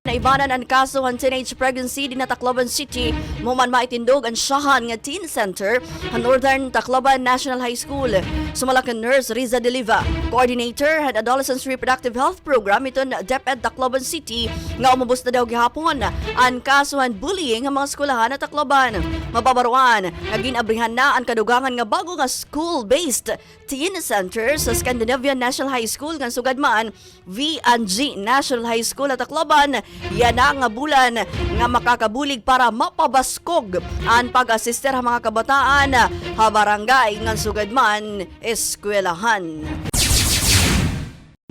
NAIBANAN ang kaso ng teenage pregnancy din na Tacloban City, MAHUMAN maitindog ang SIYAHAN nga teen center ng Northern Tacloban National High School. Sumalakan nurse Riza Deliva, coordinator ng Adolescents Reproductive Health Program iton DepEd Tacloban City nga umubos na daw gihapon ang kaso ng bullying ng mga skulahan na Tacloban. Mababaruan, naging-abrihan na ang kadugangan nga bago nga school-based teen center sa Scandinavian National High School nga sugadman V&G National High School at Tacloban. Yan na nga bulan nga makakabulig para mapabaskog ang pag-asister ang mga kabataan ha barangay nga sugadman eskwelahan.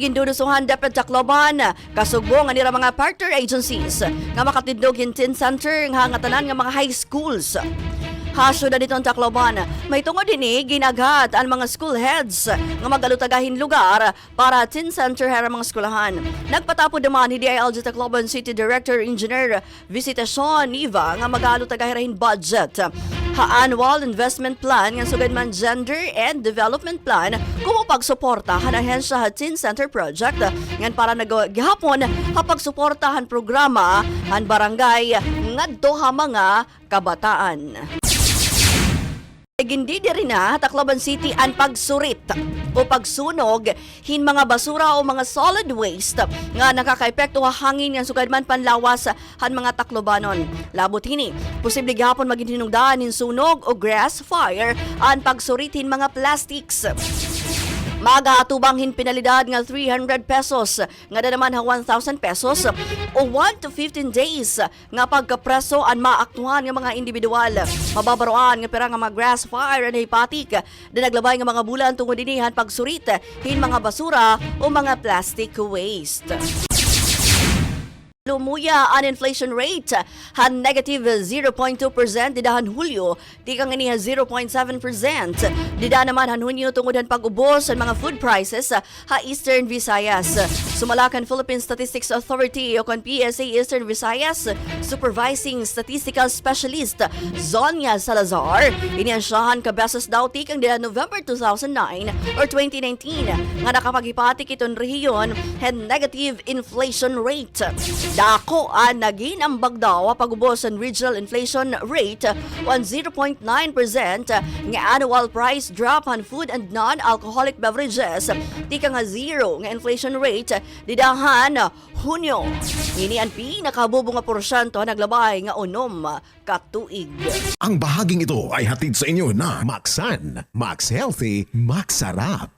Gindudusuhan DepEd Tacloban kasugbo nga nila mga partner agencies nga makatindog in teen center nga tanan nga mga high schools. Hasyo na dito ang Tacloban, may tungod din ginaghat ang mga school heads nga magalutagahin lugar para teen center hera mga skulahan. Nagpatapo naman ni DILG Tacloban City Director Engineer Visitasyon Niva nga magalutagahirahin budget annual investment plan nga sugad man gender and development plan kung pagsuportahan ang hensya teen center project ngan para nagahapon pagsuportahan programa ang barangay ngadto ha mga kabataan. IGINDEDERI na Tacloban City ang pagsurit o pagsunog hin mga basura o mga solid waste nga nakakaepekto hangin nga sugad man panlawas han mga Taclobanon. Labot hini, posible gihapon maging hinungdaan hin sunog o grass fire ang pagsurit hin mga plastics. Mag-aatubang hin pinalidad nga 300 pesos, nga na naman 1,000 pesos o 1 to 15 days nga pagkapreso ang maaktuhan nga mga individual. Mababaroan nga pera nga mga grass fire and NAHIPATIK na naglabay nga mga bulan tungod dinihan pagsurit hin mga basura o mga plastic waste. Lumuya ang inflation rate han negative 0.2% didahan Hulyo, di kang iniha 0.7%. Dida naman han Hunyo tungod han pag-ubos sa mga food prices ha Eastern Visayas. Sumalakan Philippine Statistics Authority o kon PSA Eastern Visayas Supervising Statistical Specialist Zonia Salazar. Iniansyahan ka beses daw tikang dida November 2009 or 2019 nga nakapaghipatik iton rehiyon han negative inflation rate. Dako ang naging ambag daw pag-ubos ang regional inflation rate on 0.9% nga annual price drop on food and non-alcoholic beverages. Tika nga zero nga inflation rate didahan Hunyo. Ini ang pinakabubong nga porsyento naglabay nga unom katuig. Ang bahaging ito ay hatid sa inyo na Maxan, Max Healthy, Max Sarap.